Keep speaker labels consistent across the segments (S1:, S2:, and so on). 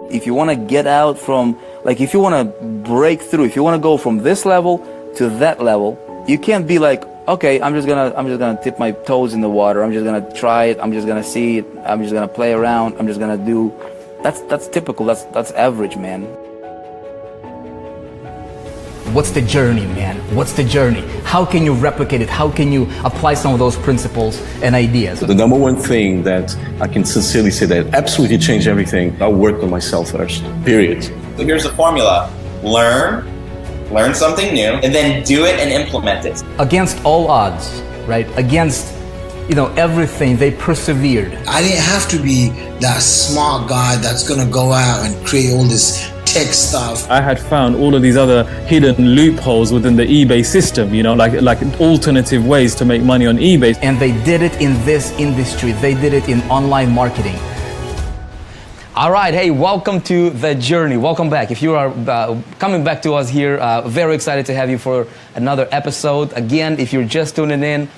S1: If you want to get out from, like, if you want to break through, if you want to go from this level to that level, you can't be like, okay, I'm just gonna dip my toes in the water. I'm just gonna try it. I'm just gonna see it. I'm just gonna play around. I'm just gonna do. That's typical. That's average, man.
S2: What's the journey, man? What's the journey? How can you replicate it? How can you apply some of those principles and ideas?
S3: The number one thing that I can sincerely say that absolutely changed everything, I worked on myself first, period.
S4: So here's the formula. Learn something new, and then do it and implement it.
S2: Against all odds, right? Against, everything, they persevered.
S5: I didn't have to be that smart guy that's gonna go out and create all this tech stuff.
S6: I had found all of these other hidden loopholes within the eBay system, like alternative ways to make money on eBay.
S2: And they did it in this industry. They did it in online marketing. All right, hey, welcome to The Journey. Welcome back. If you are coming back to us here, very excited to have you for another episode. Again, if you're just tuning in,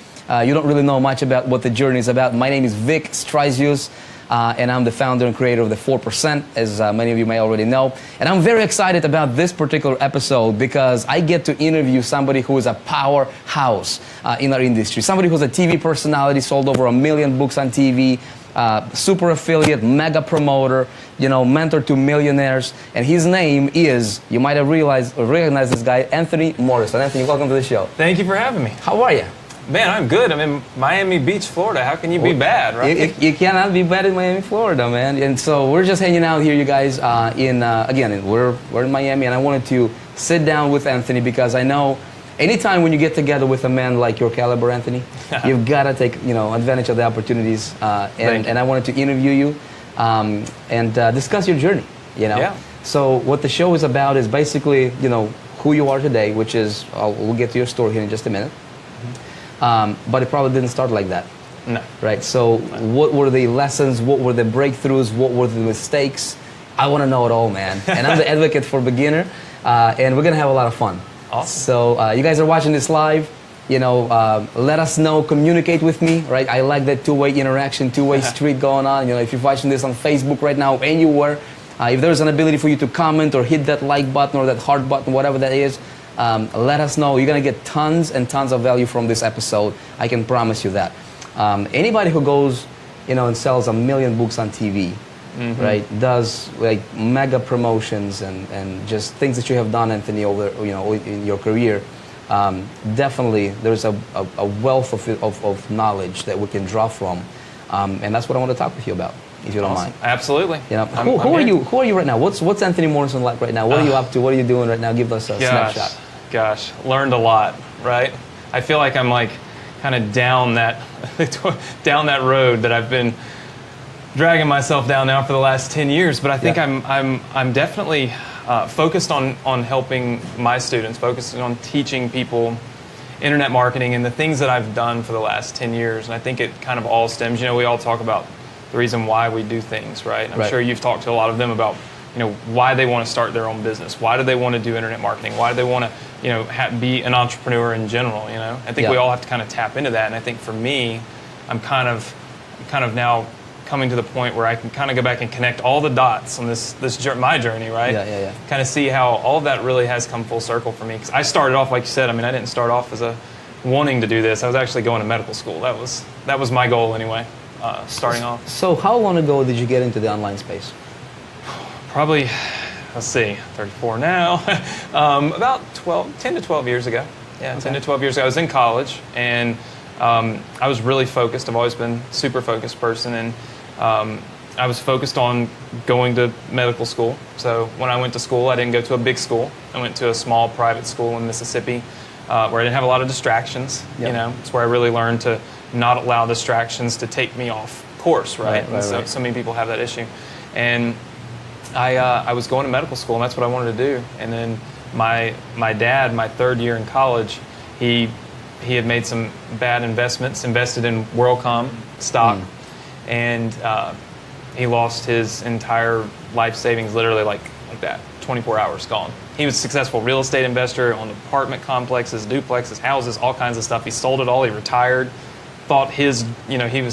S2: you don't really know much about what The Journey is about. My name is Vic Stryzius, and I'm the founder and creator of the 4%, as many of you may already know. And I'm very excited about this particular episode because I get to interview somebody who is a powerhouse in our industry. Somebody who's a TV personality, sold over 1 million books on TV, super affiliate, mega promoter, mentor to millionaires. And his name is, you might have recognized this guy, Anthony Morrison. Anthony, welcome to the show.
S7: Thank you for having me.
S2: How are you?
S7: Man, I'm good. I'm in Miami Beach, Florida. How can you be bad, right?
S2: You cannot be bad in Miami, Florida, man. And so we're just hanging out here, you guys, we're in Miami, and I wanted to sit down with Anthony because I know anytime when you get together with a man like your caliber, Anthony, you've got to take advantage of the opportunities. And I wanted to interview you and discuss your journey.
S7: Yeah.
S2: So what the show is about is basically who you are today, which is we'll get to your story here in just a minute. But it probably didn't start like that.
S7: No.
S2: Right? So what were the lessons? What were the breakthroughs? What were the mistakes? I want to know it all, man. And I'm the advocate for beginner, and we're going to have a lot of fun.
S7: Awesome.
S2: So you guys are watching this live. Let us know, communicate with me, right? I like that two-way interaction, two-way street going on. If you're watching this on Facebook right now, anywhere, if there's an ability for you to comment or hit that like button or that heart button, whatever that is, let us know. You're going to get tons and tons of value from this episode. I can promise you that. Anybody who goes, and sells 1 million books on TV, right, does like mega promotions and just things that you have done, Anthony, over in your career. Definitely, there's a wealth of knowledge that we can draw from, and that's what I want to talk with you about, if you don't mind.
S7: Absolutely.
S2: Who are you right now? What's Anthony Morrison like right now? What are you up to? What are you doing right now? Give us a snapshot.
S7: Gosh, learned a lot, right? I feel like I'm like kind of down that road that I've been dragging myself down now for the last 10 years. But I think I'm definitely focused on helping my students, focusing on teaching people internet marketing and the things that I've done for the last 10 years. And I think it kind of all stems, we all talk about the reason why we do things, right? I'm sure you've talked to a lot of them about, why they want to start their own business. Why do they want to do internet marketing? Why do they want to, be an entrepreneur in general, I think we all have to kind of tap into that. And I think for me, I'm kind of now coming to the point where I can kind of go back and connect all the dots on my journey, right?
S2: Yeah.
S7: Kind of see how all of that really has come full circle for me. Because I started off, like you said, I didn't start off as wanting to do this. I was actually going to medical school. That was my goal anyway, starting off.
S2: So how long ago did you get into the online space?
S7: Probably, 34 now, about 10 to 12 years ago. Yeah, okay. 10 to 12 years ago. I was in college, and I was really focused. I've always been a super focused person, and I was focused on going to medical school. So when I went to school, I didn't go to a big school. I went to a small private school in Mississippi where I didn't have a lot of distractions. It's where I really learned to not allow distractions to take me off course, right? So many people have that issue. And I was going to medical school, and that's what I wanted to do. And then my dad, my third year in college, he had made some bad investments, invested in WorldCom stock, and he lost his entire life savings, literally like that, 24 hours gone. He was a successful real estate investor on apartment complexes, duplexes, houses, all kinds of stuff. He sold it all, he retired, thought he was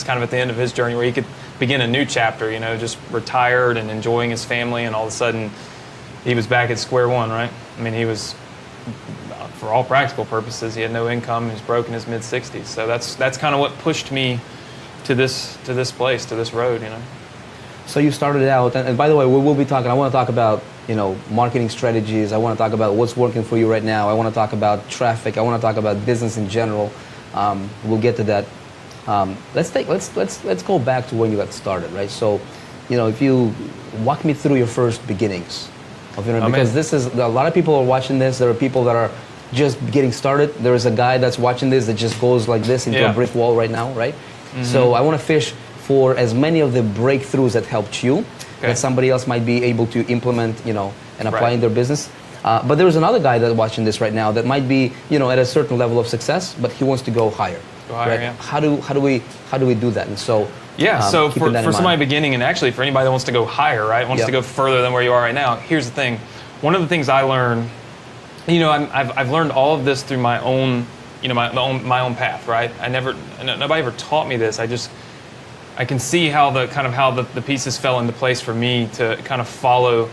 S7: kind of at the end of his journey where he could begin a new chapter, you know, just retired and enjoying his family, and all of a sudden he was back at square one, right? I mean, he was, for all practical purposes, he had no income. He was broke in his mid-60s. So that's kind of what pushed me to this place, to this road, you know.
S2: So you started out, and by the way, we will be talking, I want to talk about, you know, marketing strategies. I want to talk about what's working for you right now. I want to talk about traffic. I want to talk about business in general. We'll get to that. Let's go back to when you got started, right? So, you know, if you walk me through your first beginnings of internet, because this is, a lot of people are watching this. There are people that are just getting started. There is a guy that's watching this that just goes like this into a brick wall right now, right? So I want to fish for as many of the breakthroughs that helped you, that somebody else might be able to implement, you know, and apply in their business. But there's another guy that's watching this right now that might be, you know, at a certain level of success, but he wants to go higher. Right? How do we do that? And so
S7: so for somebody beginning, and actually for anybody that wants to go higher, right, wants to go further than where you are right now. Here's the thing: one of the things I learned, you know, I've learned all of this through my own, you know, my own path, right? Nobody ever taught me this. I can see how the pieces fell into place for me to kind of follow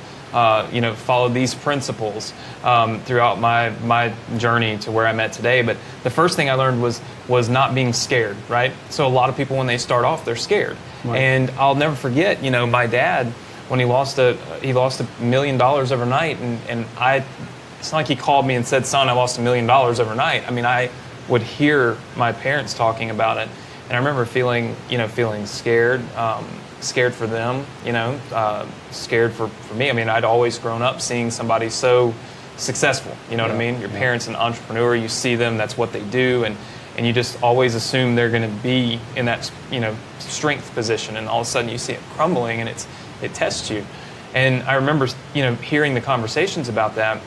S7: these principles throughout my journey to where I'm at today. But the first thing I learned was not being scared, right? So a lot of people, when they start off, they're scared. Right. And I'll never forget, you know, my dad, when he lost $1 million overnight, and it's not like he called me and said, "Son, I lost $1 million overnight." I mean, I would hear my parents talking about it, and I remember feeling scared. Scared for them, you know, scared for me. I mean, I'd always grown up seeing somebody so successful, you know what I mean? Your parents an entrepreneur, you see them, that's what they do, and you just always assume they're going to be in that, you know, strength position, and all of a sudden you see it crumbling, and it tests you. And I remember, you know, hearing the conversations about that,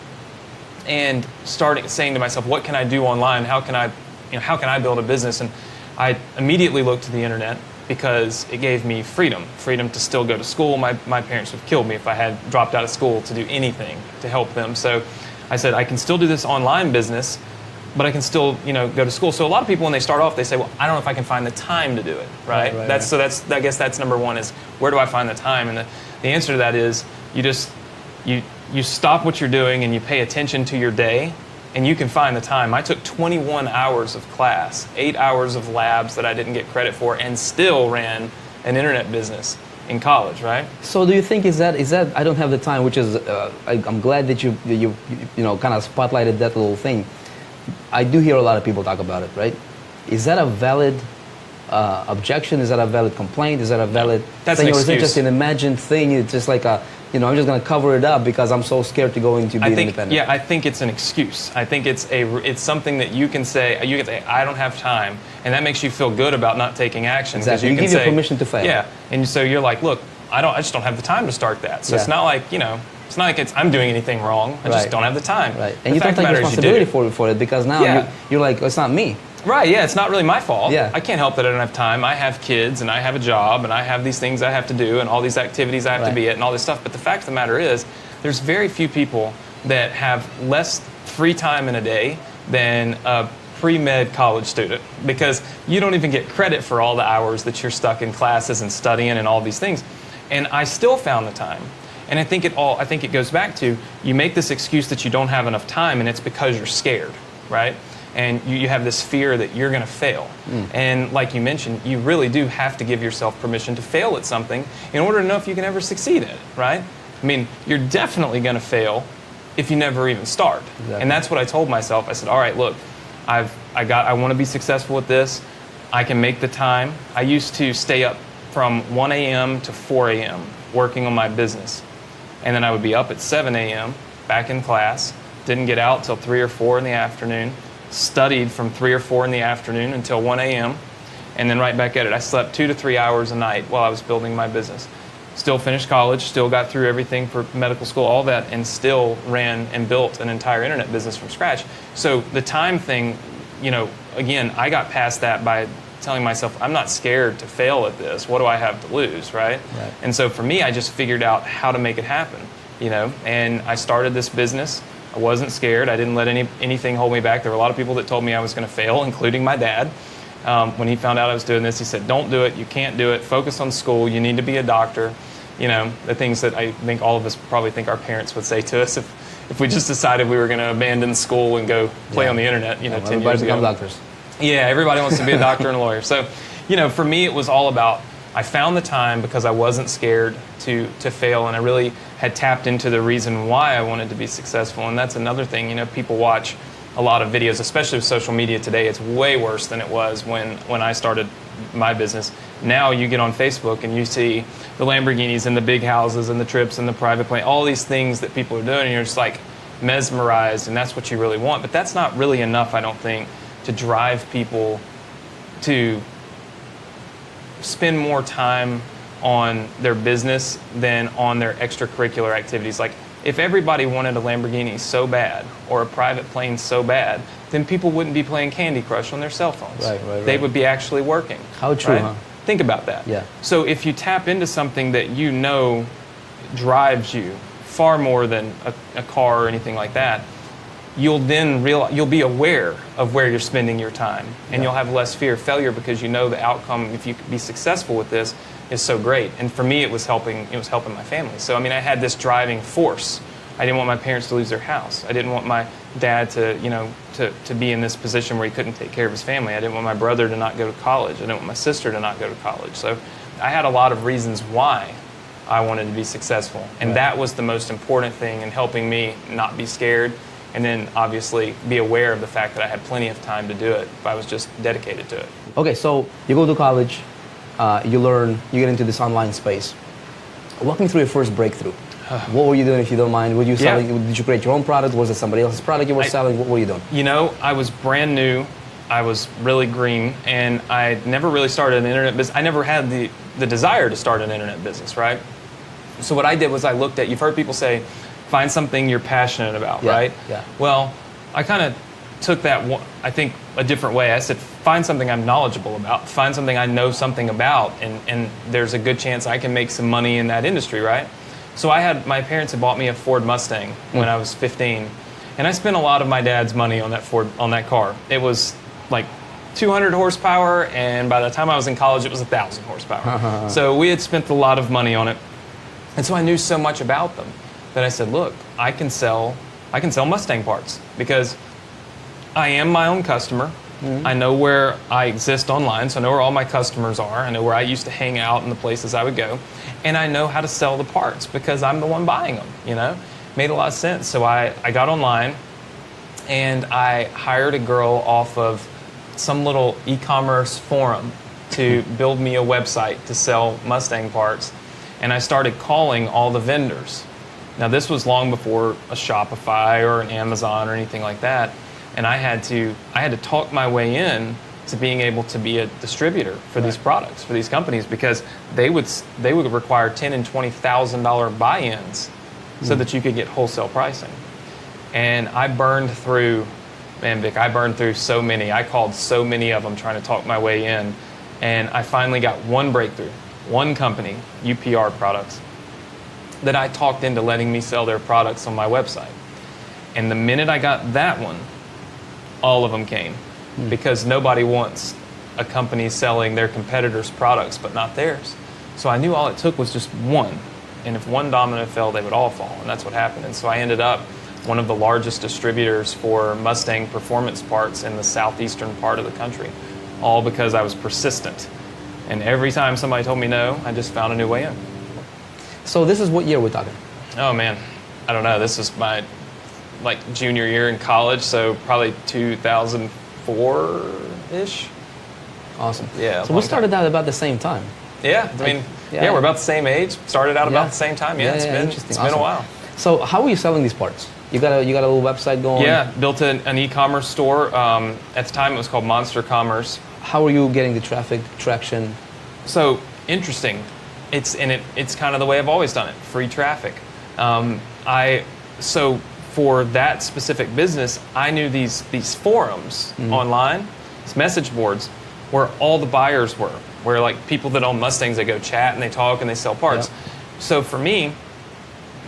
S7: and saying to myself, what can I do online? How can I build a business? And I immediately looked to the internet, because it gave me freedom to still go to school. My parents would have killed me if I had dropped out of school to do anything to help them. So I said, I can still do this online business, but I can still, you know, go to school. So a lot of people, when they start off, they say, well, I don't know if I can find the time to do it, right? I guess that's number one, is where do I find the time? And the answer to that is you stop what you're doing and you pay attention to your day, and you can find the time. I took 21 hours of class, 8 hours of labs that I didn't get credit for, and still ran an internet business in college, right?
S2: So do you think is that I don't have the time, which is I'm glad that you know, kind of spotlighted that little thing. I do hear a lot of people talk about it, right? Is that a valid objection? Is that a valid complaint? Is that a valid thing? Or is it just an imagined thing? It's just like you know, I'm just going to cover it up because I'm so scared to go into being independent.
S7: Yeah, I think it's an excuse. I think it's something that you can say, I don't have time, and that makes you feel good about not taking action.
S2: Exactly. You give you permission to fail.
S7: Yeah, and so you're like, look, I just don't have the time to start that. So it's not like, you know, it's not like I'm doing anything wrong. I just don't have the time.
S2: Right. And you don't take responsibility for it because now you're like, it's not me.
S7: Right, yeah, it's not really my fault.
S2: Yeah.
S7: I can't help that I don't have time. I have kids, and I have a job, and I have these things I have to do, and all these activities I have to be at, and all this stuff. But the fact of the matter is, there's very few people that have less free time in a day than a pre-med college student, because you don't even get credit for all the hours that you're stuck in classes and studying and all these things. And I still found the time. And I think it goes back to, you make this excuse that you don't have enough time, and it's because you're scared, right? And you have this fear that you're going to fail. And like you mentioned, you really do have to give yourself permission to fail at something in order to know if you can ever succeed at it, right? I mean, you're definitely going to fail if you never even start. Exactly. And that's what I told myself. I said, all right, look, I want to be successful at this. I can make the time. I used to stay up from 1 a.m. to 4 a.m. working on my business. And then I would be up at 7 a.m., back in class, didn't get out till 3 or 4 in the afternoon, studied from 3 or 4 in the afternoon until 1 a.m., and then right back at it. I slept 2 to 3 hours a night while I was building my business. Still finished college, still got through everything for medical school, all that, and still ran and built an entire internet business from scratch. So the time thing, you know, again, I got past that by telling myself, I'm not scared to fail at this. What do I have to lose, right? And so for me, I just figured out how to make it happen, you know, and I started this business. I wasn't scared. I didn't let anything hold me back. There were a lot of people that told me I was going to fail, including my dad. when he found out I was doing this, he said, "Don't do it. You can't do it. Focus on school. You need to be a doctor." You know, the things that I think all of us probably think our parents would say to us if we just decided we were going to abandon school and go play on the internet, you know, 10 years ago.
S2: Become doctors.
S7: Yeah, everybody wants to be a doctor and a lawyer. So, you know, for me, it was all about, I found the time because I wasn't scared to fail, and I really had tapped into the reason why I wanted to be successful. And that's another thing, you know, people watch a lot of videos, especially with social media today. It's way worse than it was when I started my business. Now you get on Facebook and you see the Lamborghinis and the big houses and the trips and the private plane, all these things that people are doing, and you're just like mesmerized, and that's what you really want. But that's not really enough, I don't think, to drive people to spend more time on their business than on their extracurricular activities. Like, if everybody wanted a Lamborghini so bad or a private plane so bad, then people wouldn't be playing Candy Crush on their cell phones.
S2: Right.
S7: They would be actually working.
S2: How true,
S7: right?
S2: huh?
S7: Think about that.
S2: Yeah.
S7: So if you tap into something that you know drives you far more than a car or anything like that, you'll then you'll be aware of where you're spending your time, and you'll have less fear of failure because you know the outcome, if you could be successful with this, is so great. And for me, it was helping my family. So I mean, I had this driving force. I didn't want my parents to lose their house. I didn't want my dad to, you know, to be in this position where he couldn't take care of his family. I didn't want my brother to not go to college. I didn't want my sister to not go to college. So I had a lot of reasons why I wanted to be successful. And that was the most important thing in helping me not be scared, and then obviously be aware of the fact that I had plenty of time to do it if I was just dedicated to it.
S2: Okay, so you go to college, you learn, you get into this online space. Walk me through your first breakthrough. What were you doing, if you don't mind? Were you selling? Did you create your own product? Was it somebody else's product you were selling? What were you doing?
S7: You know, I was brand new. I was really green, and I never really started an internet business. I never had the desire to start an internet business, right? So what I did was I looked at, you've heard people say, find something you're passionate about, right?
S2: Yeah.
S7: Well, I kind of took that, I think, a different way. I said, find something I'm knowledgeable about, find something I know something about, and there's a good chance I can make some money in that industry, right? So my parents had bought me a Ford Mustang when I was 15, and I spent a lot of my dad's money on that car. It was like 200 horsepower, and by the time I was in college, it was 1,000 horsepower. So we had spent a lot of money on it, and so I knew so much about them that I said, look, I can sell Mustang parts because I am my own customer. I know where I exist online, so I know where all my customers are. I know where I used to hang out and the places I would go. And I know how to sell the parts because I'm the one buying them, you know? Made a lot of sense. So I got online and I hired a girl off of some little e-commerce forum to build me a website to sell Mustang parts. And I started calling all the vendors. Now this was long before a Shopify or an Amazon or anything like that. And I had to talk my way in to being able to be a distributor for these products, for these companies, because they would require $10,000 and $20,000 buy-ins so that you could get wholesale pricing. And I burned through, man, Vic, I burned through so many. I called so many of them trying to talk my way in, and I finally got one breakthrough, one company, UPR Products, that I talked into letting me sell their products on my website. And the minute I got that one, all of them came, because nobody wants a company selling their competitors' products but not theirs. So I knew all it took was just one, and if one domino fell, they would all fall, and that's what happened. And so I ended up one of the largest distributors for Mustang performance parts in the southeastern part of the country, all because I was persistent. And every time somebody told me no, I just found a new way in.
S2: So this is what year we're talking?
S7: Oh man, I don't know. This is my junior year in college, so probably 2004-ish.
S2: Awesome.
S7: Yeah.
S2: So we started out about the same time.
S7: Yeah, I mean, we're about the same age. Started out about the same time. Yeah, it's been a while.
S2: So how are you selling these parts? You got a little website going?
S7: Yeah, built an e-commerce store. At the time, it was called Monster Commerce.
S2: How are you getting the traffic, traction?
S7: So interesting. It's kind of the way I've always done it. Free traffic. So for that specific business, I knew these forums online, these message boards, where all the buyers were, where like people that own Mustangs, they go chat and they talk and they sell parts. Yep. So for me,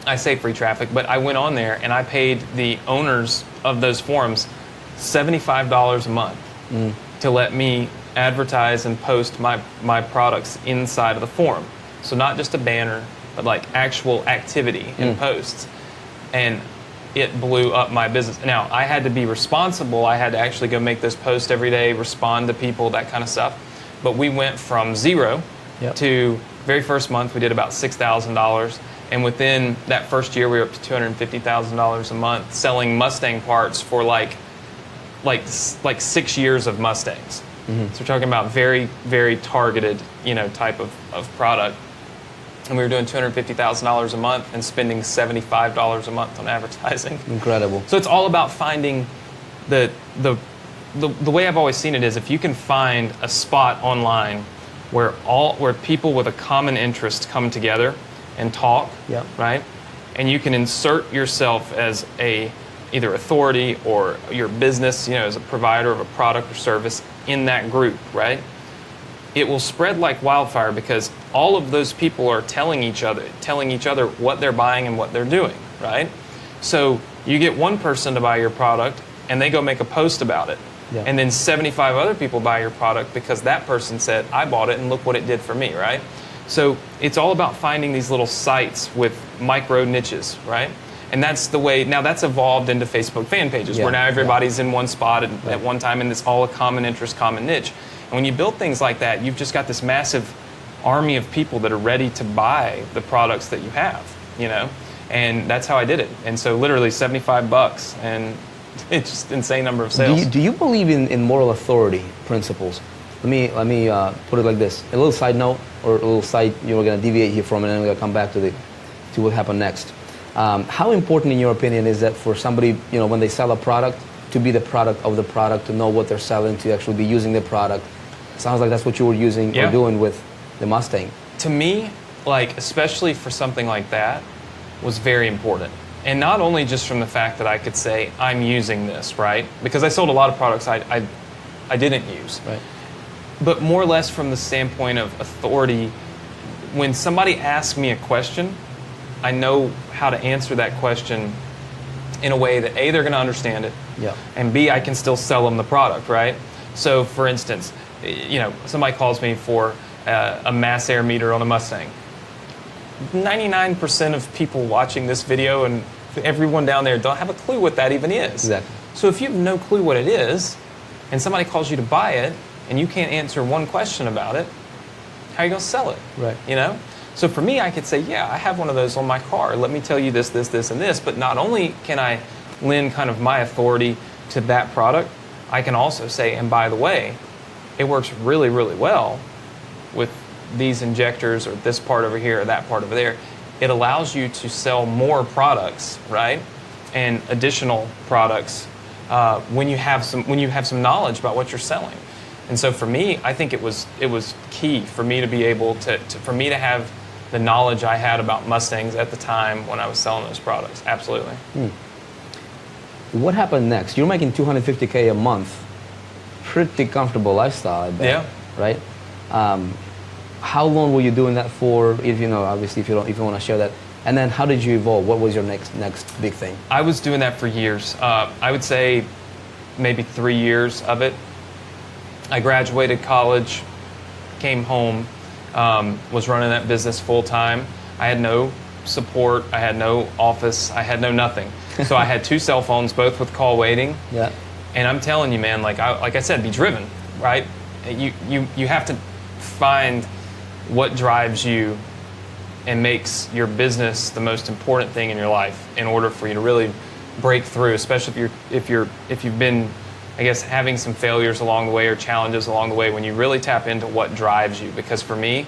S7: I say free traffic, but I went on there and I paid the owners of those forums $75 a month to let me advertise and post my products inside of the forum. So not just a banner, but like actual activity in posts. And it blew up my business. Now, I had to be responsible. I had to actually go make those posts every day, respond to people, that kind of stuff. But we went from zero to very first month, we did about $6,000. And within that first year, we were up to $250,000 a month selling Mustang parts for like 6 years of Mustangs. So we're talking about very, very targeted, type of product. And we were doing $250,000 a month and spending $75 a month on advertising.
S2: Incredible.
S7: So it's all about finding the way I've always seen it is if you can find a spot online where people with a common interest come together and talk, right? And you can insert yourself as either authority or your business, as a provider of a product or service in that group, right? It will spread like wildfire because all of those people are telling each other what they're buying and what they're doing, right? So you get one person to buy your product and they go make a post about it. And then 75 other people buy your product because that person said, I bought it and look what it did for me, right? So it's all about finding these little sites with micro niches, right? And that's the way, now that's evolved into Facebook fan pages where now everybody's in one spot at one time and it's all a common interest, common niche. And when you build things like that, you've just got this massive army of people that are ready to buy the products that you have, and that's how I did it. And so literally $75 and it's just insane number of sales.
S2: Do you believe in moral authority principles? Let me put it like this. A little side note, or a little side, we're going to deviate here from it, and then we're going to come back to what happened next. How important, in your opinion, is that for somebody, when they sell a product, to be the product of the product, to know what they're selling, to actually be using the product? It sounds like that's what you were using or doing with the Mustang.
S7: To me, especially for something like that, was very important. And not only just from the fact that I could say, I'm using this, right? Because I sold a lot of products I didn't use. Right. But more or less from the standpoint of authority, when somebody asks me a question, I know how to answer that question in a way that A, they're going to understand it, and B, I can still sell them the product, right? So for instance, somebody calls me for a mass air meter on a Mustang. 99% of people watching this video and everyone down there don't have a clue what that even is.
S2: Exactly.
S7: So if you have no clue what it is, and somebody calls you to buy it, and you can't answer one question about it, how are you going to sell it?
S2: Right.
S7: So for me, I could say, yeah, I have one of those on my car. Let me tell you this, this, this, and this. But not only can I lend kind of my authority to that product, I can also say, and by the way, it works really, really well with these injectors or this part over here or that part over there. It allows you to sell more products, right? And additional products when you have some knowledge about what you're selling. And so for me, I think it was key for me to be able for me to have the knowledge I had about Mustangs at the time when I was selling those products. Absolutely.
S2: What happened next? You're making $250K a month. Pretty comfortable lifestyle, I bet.
S7: Yeah.
S2: Right? How long were you doing that for? If obviously, if you want to share that. And then how did you evolve? What was your next big thing?
S7: I was doing that for years. I would say maybe 3 years of it. I graduated college, came home, was running that business full time. I had no support. I had no office. I had no nothing. So I had 2 cell phones, both with call waiting.
S2: Yeah.
S7: And I'm telling you, man, like I said, be driven, right? You have to find what drives you and makes your business the most important thing in your life in order for you to really break through, especially if you've been, I guess, having some failures along the way or challenges along the way, when you really tap into what drives you. Because for me,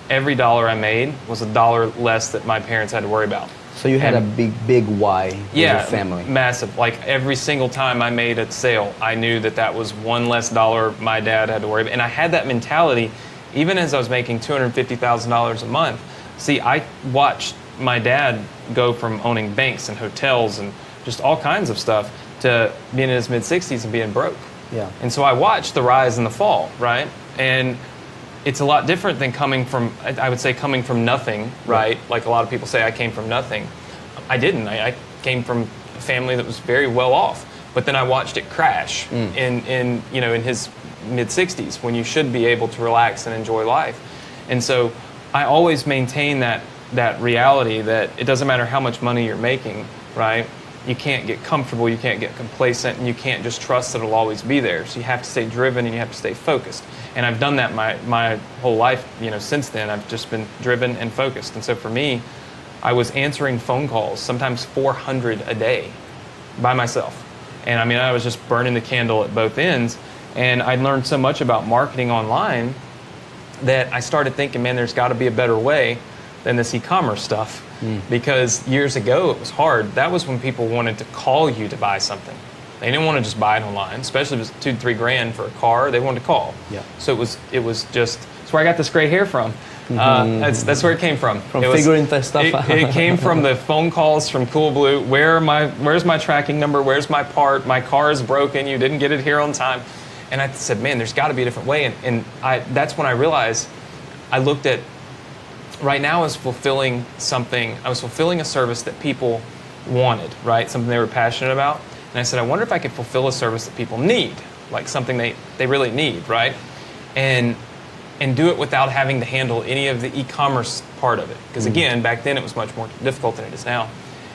S7: every dollar I made was a dollar less that my parents had to worry about.
S2: So you had a big why with your family.
S7: Massive. Like every single time I made a sale, I knew that was one less dollar my dad had to worry about. And I had that mentality even as I was making $250,000 a month. See, I watched my dad go from owning banks and hotels and just all kinds of stuff to being in his mid-60s and being broke.
S2: Yeah.
S7: And so I watched the rise and the fall, right? And it's a lot different than coming from nothing, right? Like a lot of people say I came from nothing. I didn't. I came from a family that was very well off. But then I watched it crash in mid-60s when you should be able to relax and enjoy life. And so I always maintain that reality that it doesn't matter how much money you're making, right? You can't get comfortable, you can't get complacent, and you can't just trust that it'll always be there. So you have to stay driven and you have to stay focused. And I've done that my whole life, since then. I've just been driven and focused. And so for me, I was answering phone calls, sometimes 400 a day by myself. And I was just burning the candle at both ends. And I learned so much about marketing online that I started thinking, man, there's got to be a better way than this e-commerce stuff. Because years ago it was hard. That was when people wanted to call you to buy something. They didn't want to just buy it online, especially if it was $2-3 grand for a car. They wanted to call.
S2: Yeah.
S7: So it was just, that's where I got this gray hair from. That's where it came from.
S2: Figuring that stuff out.
S7: It came from the phone calls from Coolblue. Where's my tracking number? Where's my part? My car is broken. You didn't get it here on time. And I said, man, there's got to be a different way. And that's when I realized, I looked at, right now I was fulfilling a service that people wanted, right? Something they were passionate about. And I said, I wonder if I could fulfill a service that people need, like something they really need, right? And do it without having to handle any of the e-commerce part of it. Because again, back then it was much more difficult than it is now.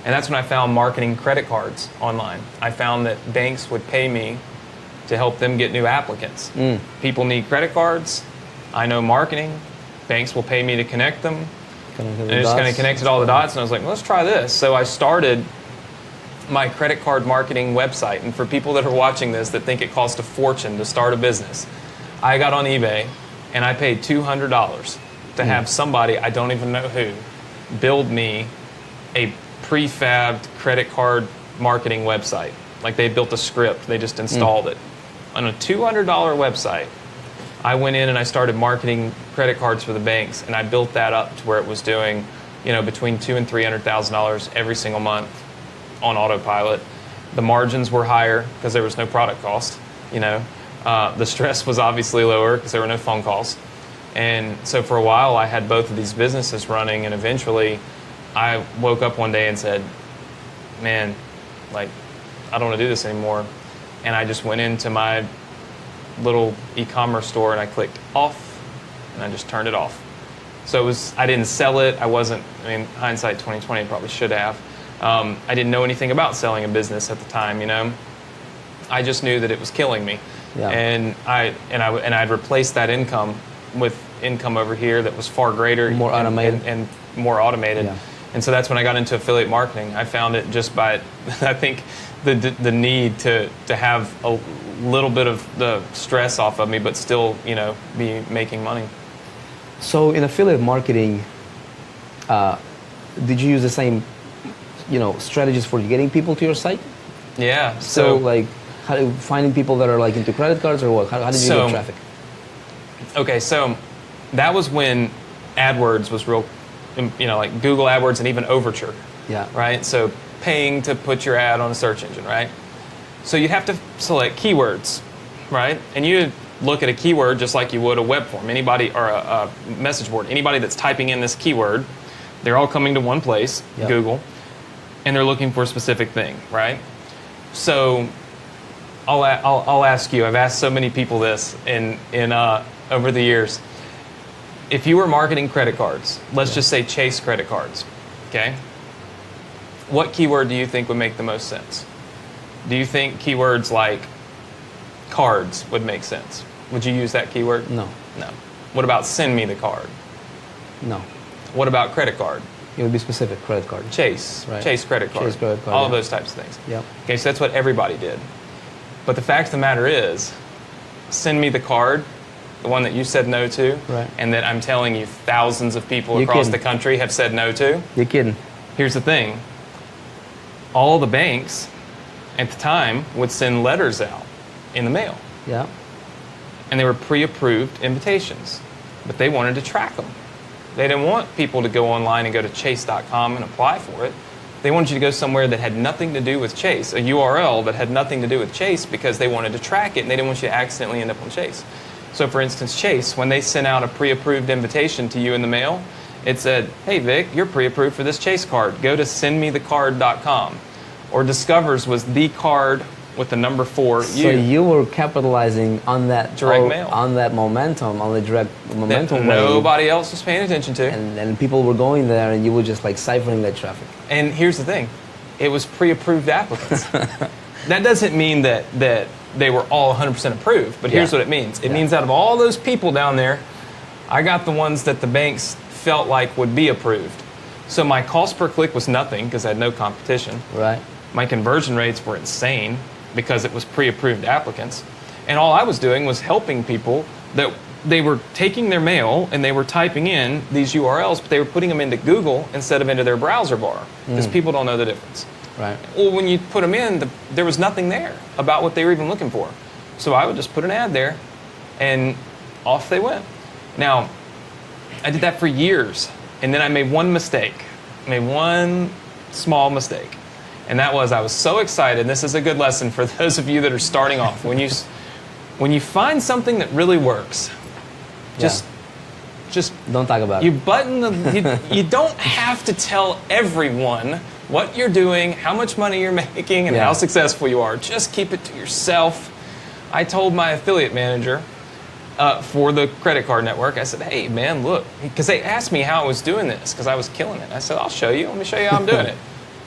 S7: And that's when I found marketing credit cards online. I found that banks would pay me to help them get new applicants. People need credit cards. I know marketing. Banks will pay me to connect them. And I just kind of connected all the dots, and I was like, well, let's try this. So I started my credit card marketing website. And for people that are watching this that think it costs a fortune to start a business, I got on eBay and I paid $200 to have somebody, I don't even know who, build me a prefabbed credit card marketing website. Like they built a script, they just installed it. On a $200 website, I went in and I started marketing credit cards for the banks, and I built that up to where it was doing, between $200,000 and $300,000 every single month on autopilot. The margins were higher because there was no product cost. The stress was obviously lower because there were no phone calls. And so for a while, I had both of these businesses running, and eventually I woke up one day and said, man, I don't want to do this anymore. And I just went into my little e-commerce store and I clicked off, and I just turned it off. So I didn't sell it. Hindsight 2020, probably should have. I didn't know anything about selling a business at the time, I just knew that it was killing me. Yeah. And I'd replaced that income with income over here that was far greater,
S2: more automated,
S7: and more automated.
S2: Yeah.
S7: And so that's when I got into affiliate marketing. I found it just by, I think, the need to have a little bit of the stress off of me, but still, be making money.
S2: So in affiliate marketing, did you use the same, strategies for getting people to your site?
S7: Yeah.
S2: So finding people that are into credit cards, or what? How did you get traffic?
S7: Okay, so that was when AdWords was real, like Google AdWords and even Overture.
S2: Yeah.
S7: Right? So paying to put your ad on a search engine, right? So you have to select keywords, right? And you look at a keyword just like you would a web form. Anybody, or a message board, anybody that's typing in this keyword, they're all coming to one place, Google, and they're looking for a specific thing, right? So I'll ask you, I've asked so many people this in over the years. If you were marketing credit cards, let's just say Chase credit cards, okay? What keyword do you think would make the most sense? Do you think keywords like cards would make sense? Would you use that keyword?
S2: No.
S7: No. What about send me the card?
S2: No.
S7: What about credit card?
S2: It would be specific, credit card.
S7: Chase, right. Chase credit card.
S2: Chase credit card,
S7: all of those types of things.
S2: Yep.
S7: Okay, so that's what everybody did. But the fact of the matter is, send me the card, the one that you said no to,
S2: right,
S7: and that I'm telling you thousands of people across the country have said no to.
S2: You're kidding.
S7: Here's the thing. All the banks at the time would send letters out in the mail.
S2: Yeah.
S7: And they were pre-approved invitations, but they wanted to track them. They didn't want people to go online and go to chase.com and apply for it. They wanted you to go somewhere that had nothing to do with Chase, a URL that had nothing to do with Chase, because they wanted to track it and they didn't want you to accidentally end up on Chase. So for instance, Chase, when they sent out a pre-approved invitation to you in the mail, it said, hey Vic, you're pre-approved for this Chase card. Go to sendmethecard.com. Or Discover's was the card with the number 4.
S2: So you were capitalizing on that
S7: Direct mail.
S2: on that momentum, on the direct
S7: that
S2: momentum wave,
S7: nobody else was paying attention to.
S2: and people were going there, and you were just like siphoning that traffic.
S7: And here's the thing, it was pre-approved applicants. That doesn't mean that they were all 100% approved, but here's
S2: Yeah.
S7: what it means. It
S2: Yeah.
S7: means out of all those people down there, I got the ones that the banks felt like would be approved. So my cost per click was nothing because I had no competition.
S2: Right.
S7: My conversion rates were insane because it was pre-approved applicants. And all I was doing was helping people that they were taking their mail and they were typing in these URLs, but they were putting them into Google instead of into their browser bar because people don't know the difference.
S2: Right.
S7: Well, when you put them in, there was nothing there about what they were even looking for. So I would just put an ad there and off they went. Now, I did that for years, and then I made one mistake. I made one small mistake. And that was I was so excited. This is a good lesson for those of you that are starting off. When you find something that really works, just
S2: Don't talk about
S7: you
S2: it.
S7: button the you don't have to tell everyone what you're doing, how much money you're making, and
S2: Yeah.
S7: how successful you are. Just keep it to yourself. I told my affiliate manager for the credit card network, I said, hey man, look, because they asked me how I was doing this because I was killing it. I said, I'll show you. Let me show you how I'm doing it.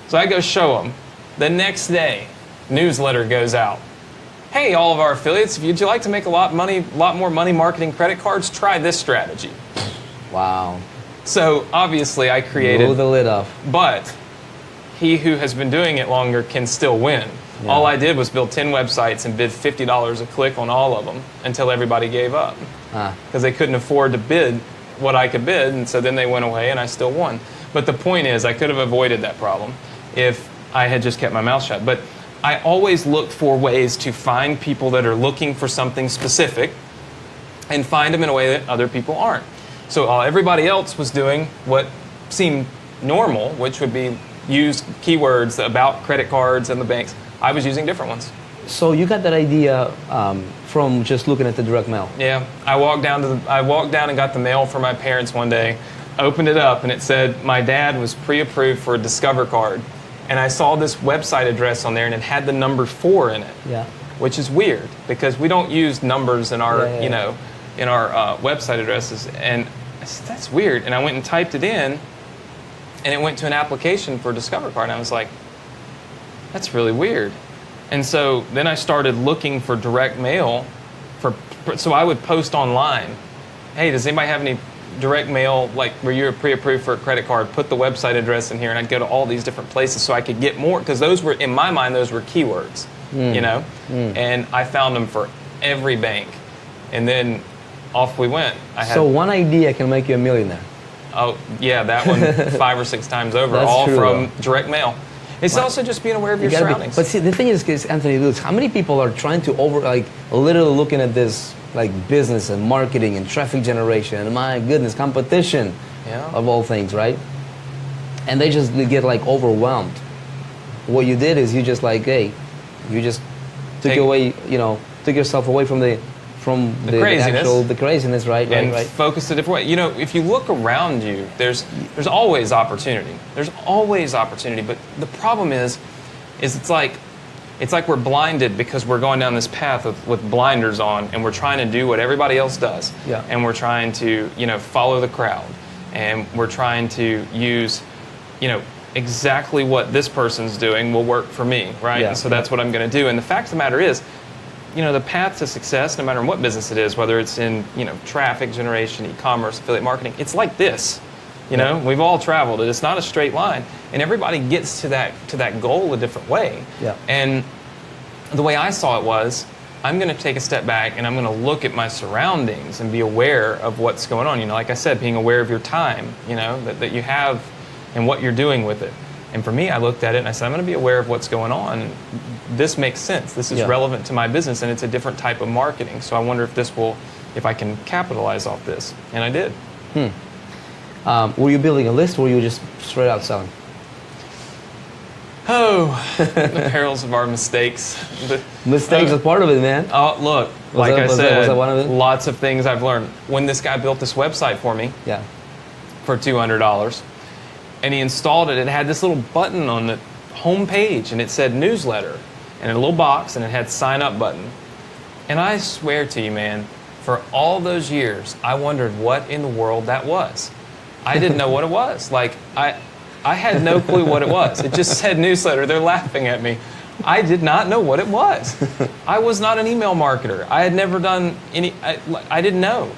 S7: So I go show them. The next day, newsletter goes out. Hey, all of our affiliates, if you'd like to make a lot more money marketing credit cards, try this strategy.
S2: Wow.
S7: So obviously I created,
S2: Blow the lid off.
S7: but he who has been doing it longer can still win.
S2: Yeah.
S7: All I did was build 10 websites and bid $50 a click on all of them until everybody gave up
S2: Ah.
S7: because they couldn't afford to bid what I could bid, and so then they went away and I still won. But the point is, I could have avoided that problem if I had just kept my mouth shut. But I always look for ways to find people that are looking for something specific and find them in a way that other people aren't. So everybody else was doing what seemed normal, which would be use keywords about credit cards and the banks. I was using different ones.
S2: So you got that idea from just looking at the direct mail.
S7: Yeah, I walked down and got the mail from my parents one day, opened it up, and it said my dad was pre-approved for a Discover card. And I saw this website address on there, and it had the number 4 in it.
S2: Yeah.
S7: Which is weird because we don't use numbers in our,
S2: Yeah.
S7: in our website addresses. And I said, that's weird. And I went and typed it in, and it went to an application for a Discover card. And I was like, that's really weird. And so then I started looking for direct mail so I would post online, hey, does anybody have any direct mail, like where you're pre-approved for a credit card, put the website address in here, and I'd go to all these different places so I could get more, because those were, in my mind, those were keywords, and I found them for every bank. And then off we went.
S2: So one idea can make you a millionaire.
S7: Oh, yeah, that one 5 or 6 times over,
S2: That's
S7: all
S2: true,
S7: from
S2: though.
S7: direct mail. It's also just being aware of your
S2: You gotta be-
S7: surroundings.
S2: but see, the thing is, Anthony Lewis, how many people are trying to literally looking at this, like business and marketing and traffic generation and my goodness, competition of all things, right? And they just get like overwhelmed. What you did is you just like, hey, you just took yourself away from the craziness, right?
S7: And
S2: Right.
S7: focus a different way. You know, if you look around you, there's always opportunity. There's always opportunity. But the problem is it's like we're blinded because we're going down this path with blinders on, and we're trying to do what everybody else does.
S2: Yeah.
S7: And we're trying to, follow the crowd. And we're trying to use, exactly what this person's doing will work for me, right?
S2: Yeah.
S7: And so that's what I'm going to do. And the fact of the matter is, the path to success, no matter what business it is, whether it's in, traffic generation, e-commerce, affiliate marketing, it's like this. We've all traveled it. It's not a straight line, and everybody gets to that goal a different way.
S2: Yeah.
S7: And the way I saw it was, I'm going to take a step back and I'm going to look at my surroundings and be aware of what's going on. Like I said, being aware of your time, that you have and what you're doing with it. And for me, I looked at it and I said, I'm going to be aware of what's going on. This makes sense. This is relevant to my business, and it's a different type of marketing. So I wonder if I can capitalize off this. And I did.
S2: Were you building a list, or were you just straight out selling?
S7: Oh, the perils of our mistakes.
S2: Mistakes are part of it, man.
S7: Oh, look,
S2: Was that one of it?
S7: lots of things I've learned. When this guy built this website for me
S2: Yeah.
S7: for $200, and he installed it, it had this little button on the home page, and it said newsletter. and a little box, and it had sign up button. And I swear to you, man, for all those years, I wondered what in the world that was. I didn't know what it was. Like, I had no clue what it was. It just said newsletter. They're laughing at me. I did not know what it was. I was not an email marketer. I had never done any, I didn't know.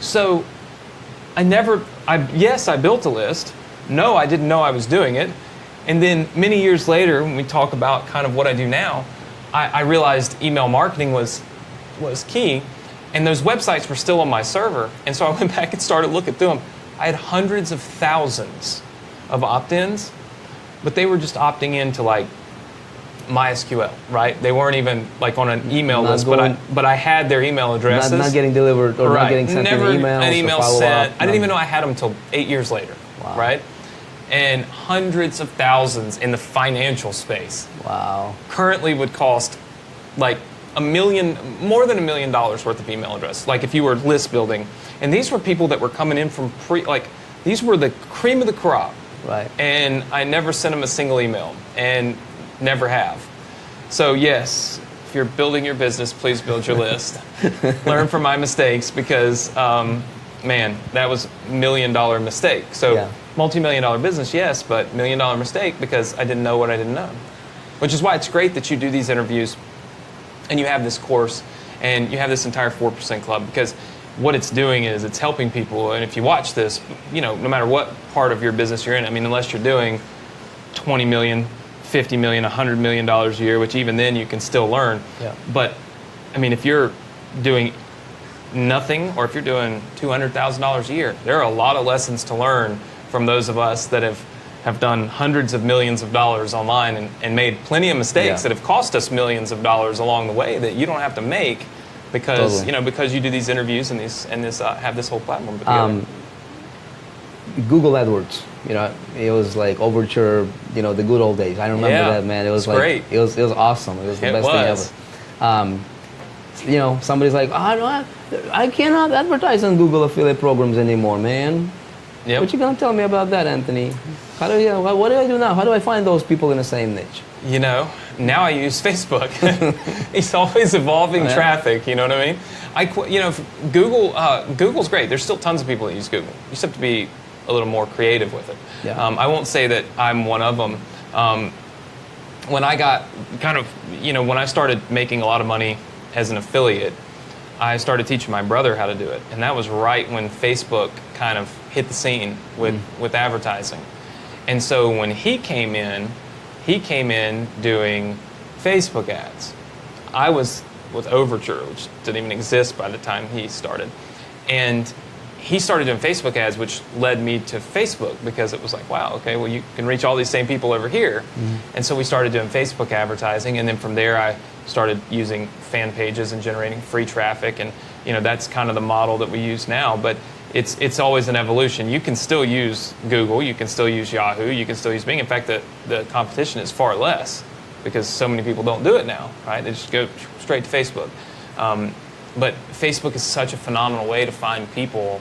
S7: So yes, I built a list. No, I didn't know I was doing it. And then many years later, when we talk about kind of what I do now, I realized email marketing was key. And those websites were still on my server. And so I went back and started looking through them. I had hundreds of thousands of opt-ins, but they were just opting into like MySQL, right? They weren't even like on an email list, but I had their email addresses.
S2: Not getting delivered or not getting sent
S7: Never
S2: an email.
S7: An email sent. I didn't even know I had them until 8 years later,
S2: Wow.
S7: right? And hundreds of thousands in the financial space.
S2: Wow.
S7: Currently would cost like more than $1 million worth of email address. Like if you were list building, and these were people that were coming in from these were the cream of the crop.
S2: Right.
S7: And I never sent them a single email, and never have. So yes, if you're building your business, please build your list. Learn from my mistakes, because man, that was $1 million mistake. So
S2: yeah.
S7: Multi-million-dollar business, yes, but $1 million mistake because I didn't know what I didn't know. Which is why it's great that you do these interviews and you have this course and you have this entire 4% Club, because what it's doing is it's helping people. And if you watch this, you know, no matter what part of your business you're in, I mean, unless you're doing 20 million, 50 million, $100 million a year, which even then you can still learn.
S2: Yeah.
S7: But I mean, if you're doing nothing, or if you're doing $200,000 a year, there are a lot of lessons to learn from those of us that have done hundreds of millions of dollars online and made plenty of mistakes that have cost us millions of dollars along the way that you don't have to make because because you do these interviews and have this whole platform put together.
S2: Google AdWords, it was like Overture, the good old days. I remember that, man. It was like
S7: great.
S2: It was awesome. It was the best thing ever. Somebody's like, I cannot advertise on Google affiliate programs anymore, man.
S7: Yep.
S2: What you gonna tell me about that, Anthony? What do I do now? How do I find those people in the same niche?
S7: Now I use Facebook. It's always evolving traffic. You know what I mean? Google's great. There's still tons of people that use Google. You just have to be a little more creative with it.
S2: Yeah.
S7: I won't say that I'm one of them. When I got when I started making a lot of money as an affiliate, I started teaching my brother how to do it. And that was right when Facebook kind of hit the scene with advertising. And so when he came in doing Facebook ads. I was with Overture, which didn't even exist by the time he started. And he started doing Facebook ads, which led me to Facebook, because it was like, wow, okay, well, you can reach all these same people over here. Mm-hmm. And so we started doing Facebook advertising, and then from there I started using fan pages and generating free traffic, and that's kind of the model that we use now. But it's always an evolution. You can still use Google, you can still use Yahoo, you can still use Bing. In fact, the competition is far less because so many people don't do it now, right? They just go straight to Facebook. But Facebook is such a phenomenal way to find people.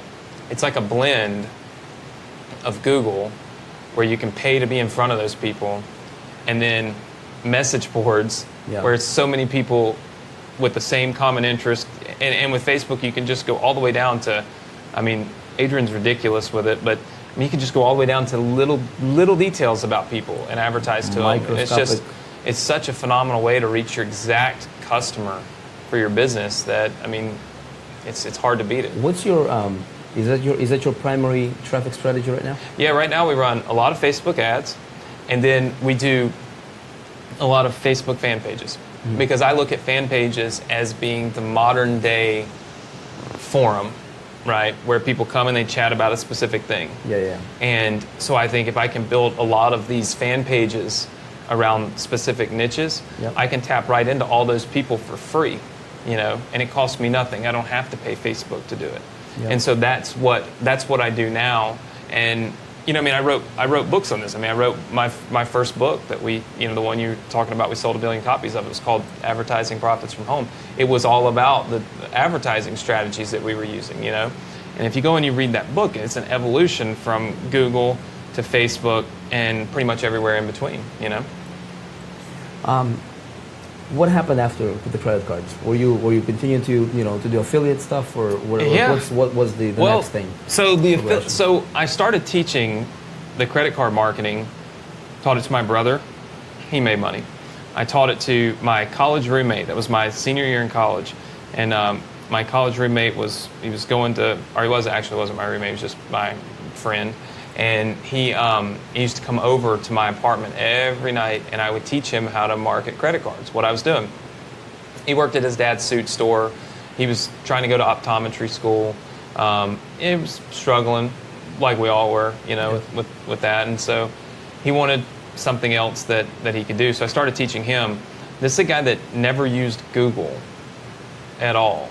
S7: It's like a blend of Google, where you can pay to be in front of those people, and then message boards, where it's so many people with the same common interest. And with Facebook, you can just go all the way down to, Adrian's ridiculous with it, but you can just go all the way down to little details about people and advertise to them. It's such a phenomenal way to reach your exact customer for your business that, it's hard to beat it.
S2: What's your is that your primary traffic strategy right now?
S7: Yeah, right now we run a lot of Facebook ads, and then we do a lot of Facebook fan pages, because I look at fan pages as being the modern day forum, right, where people come and they chat about a specific thing.
S2: Yeah.
S7: And so I think if I can build a lot of these fan pages around specific niches, I can tap right into all those people for free, and it costs me nothing. I don't have to pay Facebook to do it. And so that's what I do now. And I wrote books on this. I wrote my first book that we, the one you're talking about, we sold 1 billion copies of. It was called Advertising Profits from Home. It was all about the advertising strategies that we were using, And if you go and you read that book, it's an evolution from Google to Facebook and pretty much everywhere in between,
S2: what happened after with the credit cards? Were you continuing to to do affiliate stuff, or what was the next thing?
S7: So so I started teaching the credit card marketing. Taught it to my brother. He made money. I taught it to my college roommate. That was my senior year in college, and my college roommate he wasn't my roommate. He was just my friend. And he used to come over to my apartment every night, and I would teach him how to market credit cards, what I was doing. He worked at his dad's suit store. He was trying to go to optometry school. He was struggling, like we all were, with that. And so he wanted something else that he could do. So I started teaching him. This is a guy that never used Google at all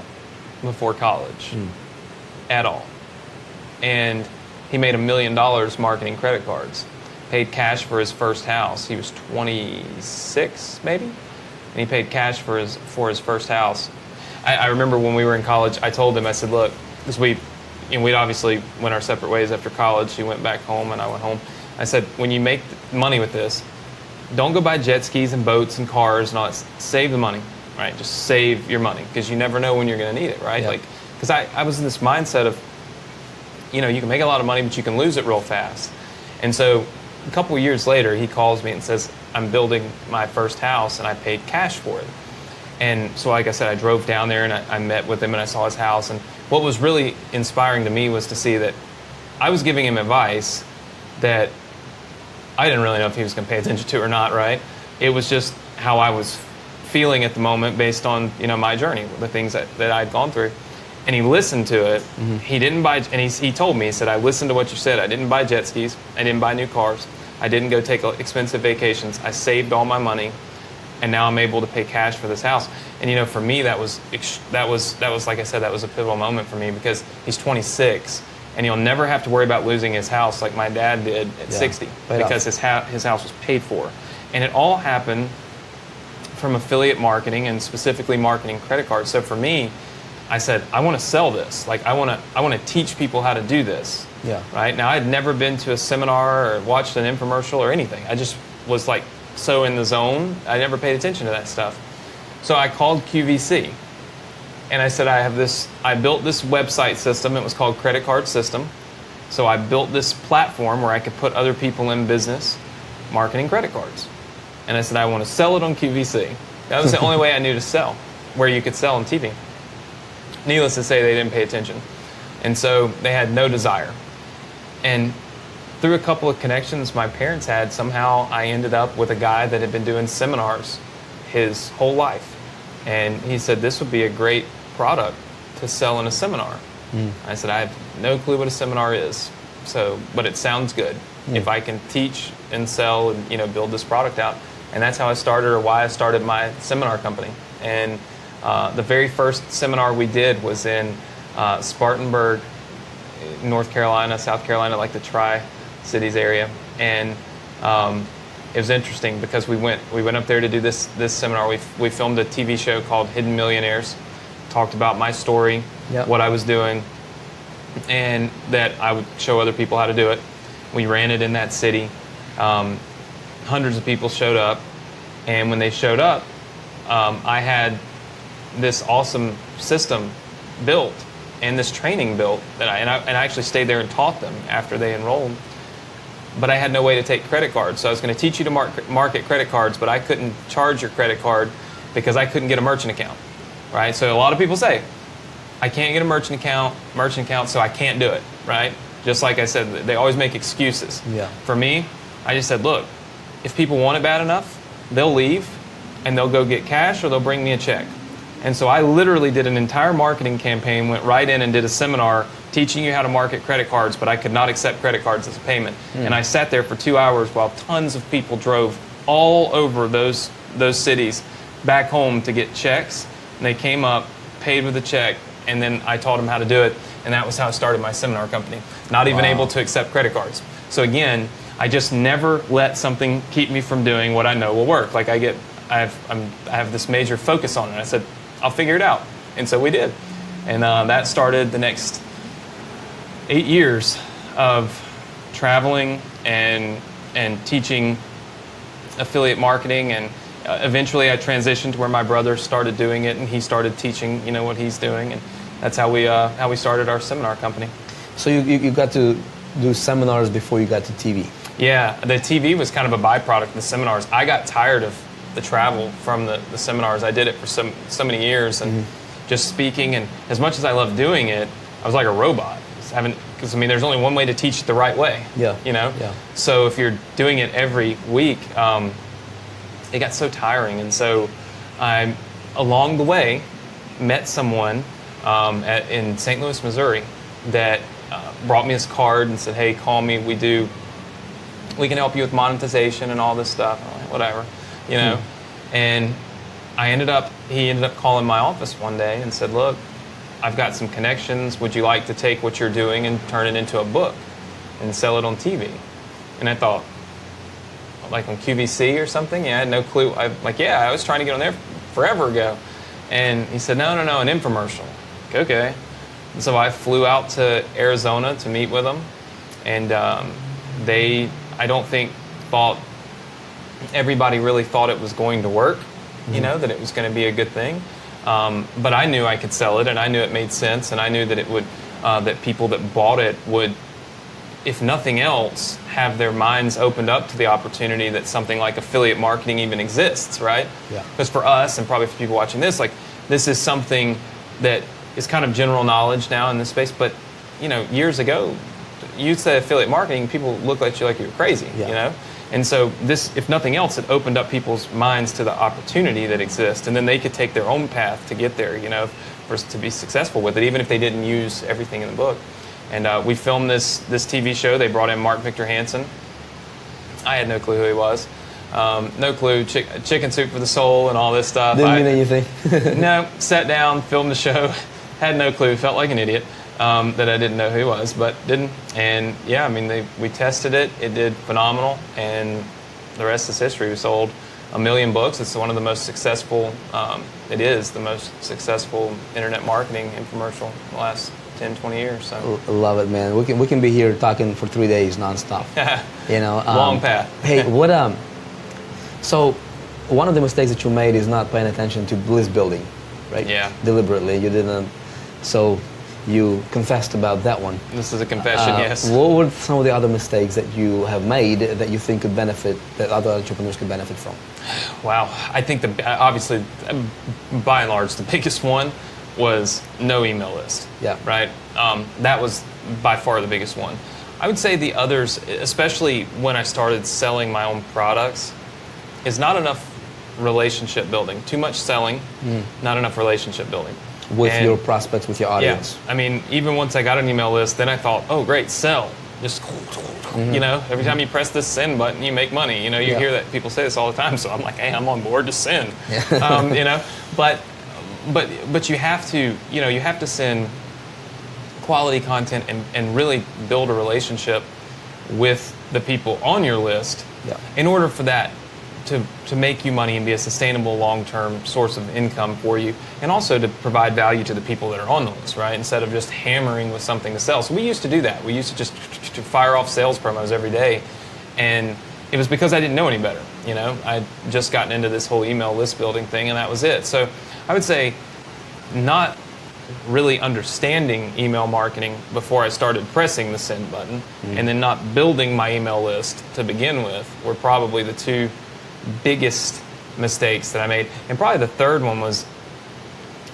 S7: before college, at all. And he made $1 million marketing credit cards. Paid cash for his first house. He was 26, maybe, and he paid cash for his first house. I remember when we were in college, I told him, I said, look, because we'd obviously went our separate ways after college. He went back home, and I went home. I said, when you make money with this, don't go buy jet skis and boats and cars and all that. Save the money, right? Just save your money, because you never know when you're going to need it, right?
S2: Yeah.
S7: Because I was in this mindset of, you can make a lot of money, but you can lose it real fast. And so a couple of years later, he calls me and says, I'm building my first house, and I paid cash for it. And so, like I said, I drove down there, and I met with him, and I saw his house. And what was really inspiring to me was to see that I was giving him advice that I didn't really know if he was going to pay attention to or not, right? It was just how I was feeling at the moment based on, my journey, the things that I'd gone through. And he listened to it. He didn't buy, and he told me, he said, I listened to what you said. I didn't buy jet skis. I didn't buy new cars. I didn't go take expensive vacations. I saved all my money, and now I'm able to pay cash for this house. And for me, that was like I said, that was a pivotal moment for me, because he's 26, and he'll never have to worry about losing his house like my dad did at 60, because his house was paid for. And it all happened from affiliate marketing, and specifically marketing credit cards. So for me, I said, I want to sell this. Like, I want to teach people how to do this.
S2: Yeah.
S7: Right? Now, I'd never been to a seminar or watched an infomercial or anything. I just was like so in the zone. I never paid attention to that stuff. So I called QVC, and I said, I built this website system. It was called Credit Card System. So I built this platform where I could put other people in business marketing credit cards. And I said, I want to sell it on QVC. That was the only way I knew to sell, where you could sell on TV. Needless to say, they didn't pay attention. And so they had no desire. And through a couple of connections my parents had, somehow I ended up with a guy that had been doing seminars his whole life. And he said, this would be a great product to sell in a seminar. I said, I have no clue what a seminar is, but it sounds good. If I can teach and sell and build this product out. And that's how I started, or why I started my seminar company. And the very first seminar we did was in Spartanburg, North Carolina, South Carolina, like the Tri-Cities area. And it was interesting because we went up there to do this seminar. We filmed a TV show called Hidden Millionaires, talked about my story, what I was doing, and that I would show other people how to do it. We ran it in that city. Hundreds of people showed up, and when they showed up, I had this awesome system built and this training built that I actually stayed there and taught them after they enrolled. But I had no way to take credit cards, so I was going to teach you to market credit cards, but I couldn't charge your credit card because I couldn't get a merchant account, right? So a lot of people say, I can't get a merchant account, so I can't do it, right? Just like I said, they always make excuses.
S2: Yeah.
S7: For me, I just said, look, if people want it bad enough, they'll leave and they'll go get cash or they'll bring me a check. And so I literally did an entire marketing campaign, went right in and did a seminar teaching you how to market credit cards, but I could not accept credit cards as a payment. And I sat there for 2 hours while tons of people drove all over those cities back home to get checks. And they came up, paid with a check, and then I taught them how to do it. And that was how I started my seminar company. Not even able to accept credit cards. So again, I just never let something keep me from doing what I know will work. Like I have this major focus on it. I said, I'll figure it out. And so we did. And that started the next 8 years of traveling and teaching affiliate marketing eventually I transitioned to where my brother started doing it, and he started teaching, what he's doing, and that's how we started our seminar company.
S2: So you got to do seminars before you got to TV.
S7: Yeah, the TV was kind of a byproduct of the seminars. I got tired of the travel from the seminars. I did it for so many years, and just speaking, and as much as I loved doing it, I was like a robot. Because there's only one way to teach it the right way.
S2: Yeah.
S7: Yeah. So if you're doing it every week, it got so tiring, and so I, along the way, met someone in St. Louis, Missouri, that brought me this card and said, "Hey, call me. We can help you with monetization and all this stuff." I'm like, whatever, And he ended up calling my office one day and said, "Look, I've got some connections. Would you like to take what you're doing and turn it into a book and sell it on TV?" And I thought, like on QVC or something? Yeah, I had no clue. I was trying to get on there forever ago. And he said, no, an infomercial. Okay. And so I flew out to Arizona to meet with them. And I don't think everybody really thought it was going to work, that it was going to be a good thing. But I knew I could sell it, and I knew it made sense, and I knew that it would, that people that bought it would, if nothing else, have their minds opened up to the opportunity that something like affiliate marketing even exists, right?
S2: Yeah.
S7: Because for us, and probably for people watching this, this is something that is kind of general knowledge now in this space, but, years ago, you'd say affiliate marketing, people look at you like you were crazy, And so this, if nothing else, it opened up people's minds to the opportunity that exists, and then they could take their own path to get there, to be successful with it, even if they didn't use everything in the book. And we filmed this TV show. They brought in Mark Victor Hansen. I had no clue who he was. No clue. Chicken soup for the soul and all this stuff.
S2: Didn't mean anything.
S7: No, sat down, filmed the show. Had no clue. Felt like an idiot that I didn't know who he was, but didn't. And yeah, we tested it. It did phenomenal. And the rest is history. We sold 1 million books. It's one of the most successful, it is the most successful internet marketing infomercial in the last 10, 20 years. So.
S2: Love it, man. We can be here talking for 3 days nonstop.
S7: Long path.
S2: Hey, so one of the mistakes that you made is not paying attention to list building, right?
S7: Yeah.
S2: Deliberately, you didn't. So you confessed about that one.
S7: This is a confession, yes.
S2: What were some of the other mistakes that you have made that you think could benefit, that other entrepreneurs could benefit from?
S7: Wow, I think obviously, by and large, the biggest one was no email list.
S2: Yeah.
S7: Right? That was by far the biggest one. I would say the others, especially when I started selling my own products, is not enough relationship building. Too much selling, not enough relationship building.
S2: With your prospects, with your audience.
S7: Yeah. Even once I got an email list, then I thought, oh, great, sell. Just, every time you press this send button, you make money. You hear that people say this all the time, so I'm like, hey, I'm on board, just send. Yeah. But you have to send quality content and really build a relationship with the people on your list in order for that to make you money and be a sustainable long-term source of income for you, and also to provide value to the people that are on the list, right? Instead of just hammering with something to sell. So we used to do that. We used to just to fire off sales promos every day, and it was because I didn't know any better. I'd just gotten into this whole email list building thing, and that was it. So I would say not really understanding email marketing before I started pressing the send button, and then not building my email list to begin with were probably the two biggest mistakes that I made. And probably the third one was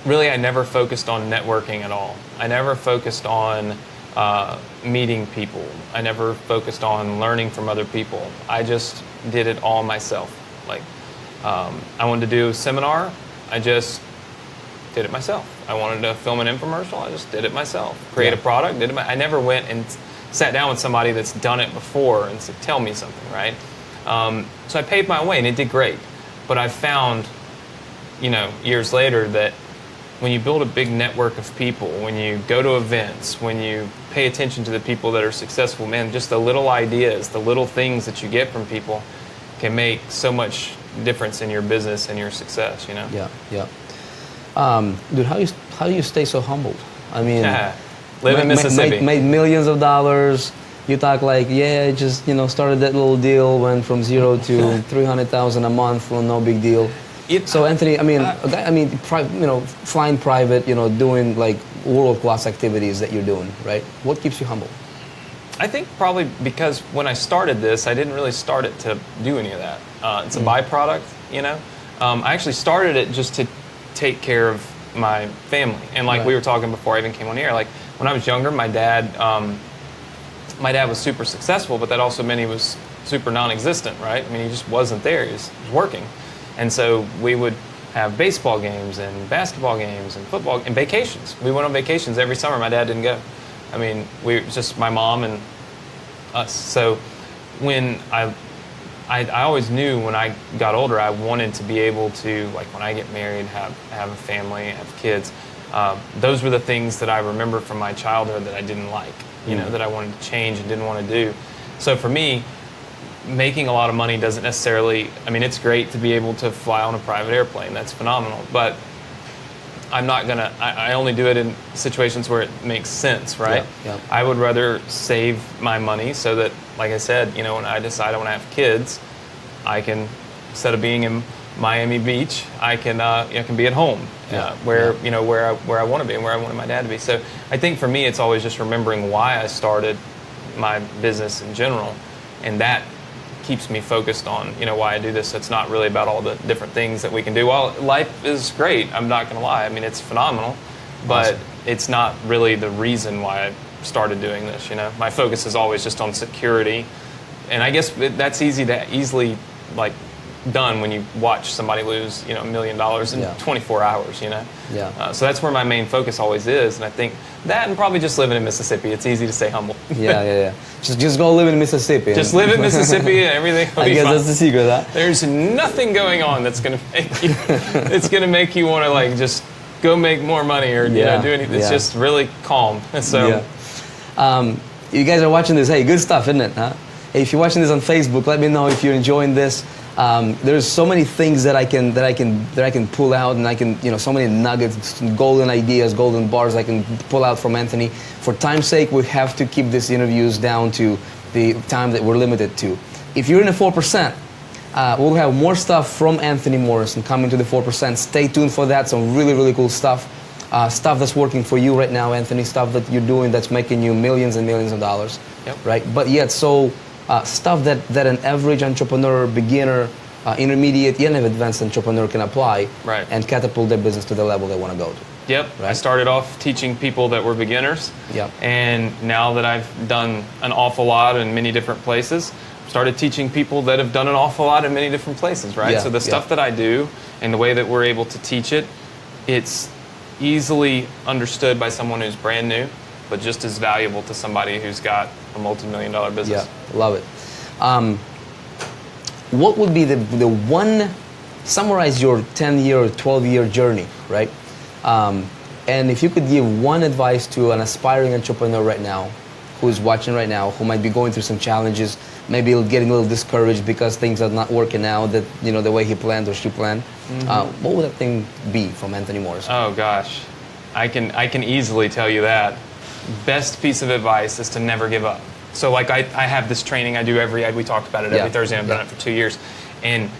S7: really I never focused on networking at all. I never focused on meeting people. I never focused on learning from other people. I just did it all myself. I wanted to do a seminar, I just did it myself. I wanted to film an infomercial, I just did it myself. Create a product, did it I never went and sat down with somebody that's done it before and said, tell me something, right? So I paved my way, and it did great. But I found, years later, that when you build a big network of people, when you go to events, when you pay attention to the people that are successful, man, just the little ideas, the little things that you get from people can make so much difference in your business and your success,
S2: Yeah. Dude, how do you stay so humbled?
S7: Live in Mississippi.
S2: Made millions of dollars, You talk like, yeah, just, you know, started that little deal, went from 0 to 300,000 a month, well, no big deal. So Anthony, you know, flying private, you know, doing like world-class activities that you're doing, right? What keeps you humble?
S7: I think probably because when I started this, I didn't really start it to do any of that. It's a byproduct, you know. I actually started it just to take care of my family, and like we were talking before I even came on here, like when I was younger, my dad was super successful, but that also meant he was super non-existent, right? I mean, he just wasn't there. He was working. And so we would have baseball games and basketball games and football and vacations. We went on vacations every summer. My dad didn't go. I mean, it was just my mom and us. So when I always knew when I got older, I wanted to be able to, like when I get married, have a family, have kids. Those were the things that I remember from my childhood that I didn't like, you know, that I wanted to change and didn't want to do. So for me, making a lot of money doesn't necessarily, I mean, it's great to be able to fly on a private airplane. That's phenomenal. But I'm not going to, I only do it in situations where it makes sense, right?
S2: Yeah.
S7: I would rather save my money so that, like I said, you know, when I decide I want to have kids, I can, instead of being in Miami Beach, I can be at home, where I want to be and where I wanted my dad to be. So I think for me, it's always just remembering why I started my business in general, and that keeps me focused on, you know, why I do this. It's not really about all the different things that we can do. While life is great, I'm not going to lie. I mean, it's phenomenal, but it's not really the reason why I started doing this, you know. My focus is always just on security, and I guess that's easily like done when you watch somebody lose, you know, $1 million in 24 hours, you know. So that's where my main focus always is, and I think that and probably just living in Mississippi. It's easy to stay humble.
S2: Just go live in Mississippi.
S7: Just live in Mississippi and everything will be fine.
S2: I guess that's the secret, huh?
S7: There's nothing going on that's gonna make you. It's gonna make you want to like just go make more money or you know do anything. It's just really calm. So.
S2: You guys are watching this. Hey, good stuff, isn't it? Huh? Hey, if you're watching this on Facebook, let me know if you're enjoying this. There's so many things that I can pull out, and I can, you know, so many nuggets, golden ideas, golden bars I can pull out from Anthony. For time's sake, we have to keep these interviews down to the time that we're limited to. If you're in the 4%, we'll have more stuff from Anthony Morrison coming to the 4%. Stay tuned for that. Some really, really cool stuff. Stuff that's working for you right now, Anthony. Stuff that you're doing that's making you millions and millions of dollars. Right? But yet, so. Stuff that an average entrepreneur, beginner, intermediate, and advanced entrepreneur can apply and catapult their business to the level they want to go to.
S7: Right? I started off teaching people that were beginners, and now that I've done an awful lot in many different places, started teaching people that have done an awful lot in many different places, right? So the stuff that I do and the way that we're able to teach it, it's easily understood by someone who's brand new, but just as valuable to somebody who's got a multi-million-dollar business.
S2: Love it. What would be the one, summarize your 10-year or 12-year journey, right? And if you could give one advice to an aspiring entrepreneur right now, who's watching right now, who might be going through some challenges, maybe getting a little discouraged because things are not working out that, you know, the way he planned or she planned, what would that thing be from Anthony Morrison?
S7: Oh gosh, I can easily tell you that. Best piece of advice is to never give up. So like I have this training I do we talked about it every Thursday, and I've done it for 2 years. And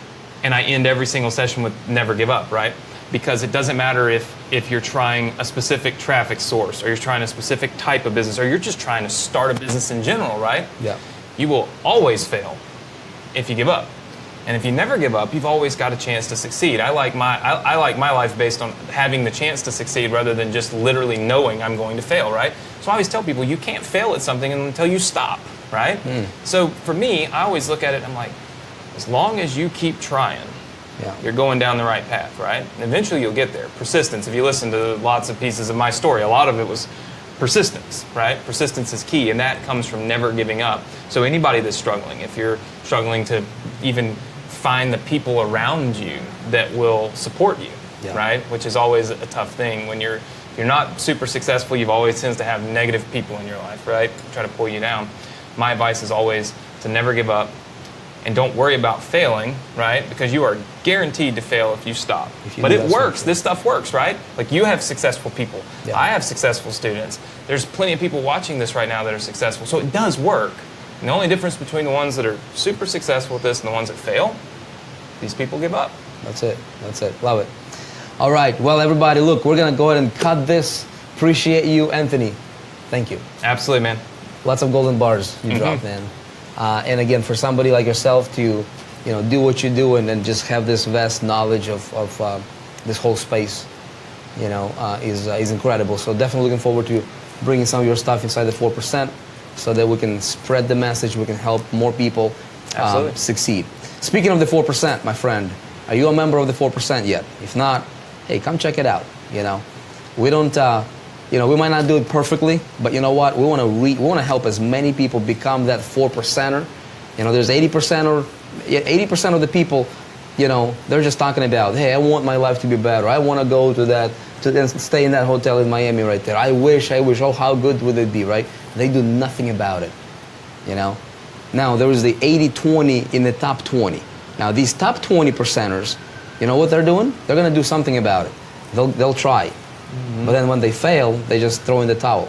S7: I end every single session with never give up, right? Because it doesn't matter if you're trying a specific traffic source, or you're trying a specific type of business, or you're just trying to start a business in general, right? You will always fail if you give up. And if you never give up, you've always got a chance to succeed. I like my life based on having the chance to succeed rather than just literally knowing I'm going to fail, right? So I always tell people you can't fail at something until you stop, right? So for me, I always look at it, I'm like, as long as you keep trying, you're going down the right path, right? And eventually you'll get there. Persistence. If you listen to lots of pieces of my story, a lot of it was persistence, right? Persistence is key, and that comes from never giving up. So anybody that's struggling, if you're struggling to even find the people around you that will support you, right? Which is always a tough thing. When you're not super successful, you've always tends to have negative people in your life, right? Try to pull you down. My advice is always to never give up and don't worry about failing, right? Because you are guaranteed to fail if you stop. But it works. This stuff works, right? Like you have successful people.
S2: Yeah.
S7: I have successful students. There's plenty of people watching this right now that are successful. So it does work. And the only difference between the ones that are super successful with this and the ones that fail, these people give up.
S2: That's it. That's it. Love it. All right. Well, everybody, look, we're going to go ahead and cut this. Appreciate you, Anthony. Thank you.
S7: Absolutely, man.
S2: Lots of golden bars you dropped, man. And again, for somebody like yourself to, do what you do and then just have this vast knowledge of this whole space, is incredible. So definitely looking forward to bringing some of your stuff inside the 4% so that we can spread the message, we can help more people succeed. Speaking of the 4%, my friend, are you a member of the 4% yet? If not, hey, come check it out. We don't, we might not do it perfectly, but you know what? We want to help as many people become that 4%er. There's 80% of the people, they're just talking about, hey, I want my life to be better. I want to go to stay in that hotel in Miami right there. I wish, oh, how good would it be, right? They do nothing about it, Now, there is the 80-20 in the top 20. Now, these top 20%ers, you know what they're doing? They're going to do something about it. They'll try. But then when they fail, they just throw in the towel.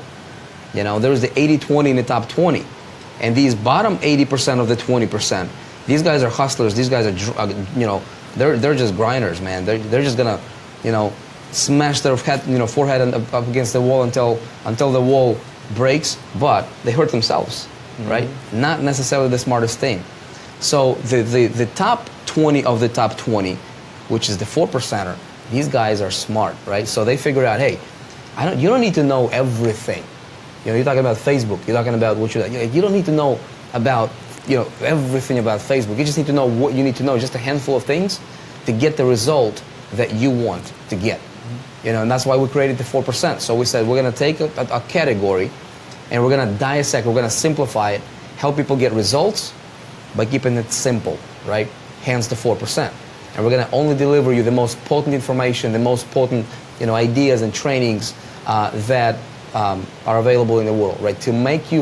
S2: There's the 80-20 in the top 20. And these bottom 80% of the 20%, these guys are hustlers. These guys are, they're just grinders, man. They're just going to, smash their head, forehead up against the wall until the wall breaks, but they hurt themselves, right? Not necessarily the smartest thing. So the top 20 of the top 20, which is the 4%er, these guys are smart, right? So they figure out, hey, you don't need to know everything. You're talking about Facebook. You're talking about what you don't need to know about, everything about Facebook. You just need to know what you need to know, just a handful of things to get the result that you want to get. And that's why we created the 4%. So we said we're going to take a category and we're going to dissect, we're going to simplify it, help people get results by keeping it simple, right? Hence the 4%. And we're going to only deliver you the most potent information, the most potent, ideas and trainings that are available in the world, right? To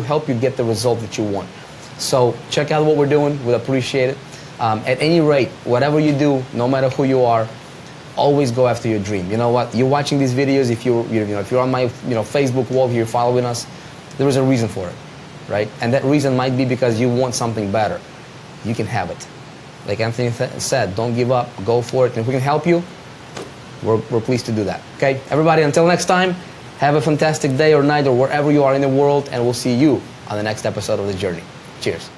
S2: help you get the result that you want. So check out what we're doing. We'd appreciate it. At any rate, whatever you do, no matter who you are, always go after your dream. You know what? You're watching these videos. If you're on my Facebook wall here following us, there is a reason for it, right? And that reason might be because you want something better. You can have it. Like Anthony said, don't give up. Go for it. And if we can help you, we're pleased to do that. Okay, everybody. Until next time, have a fantastic day or night or wherever you are in the world, and we'll see you on the next episode of The Journey. Cheers.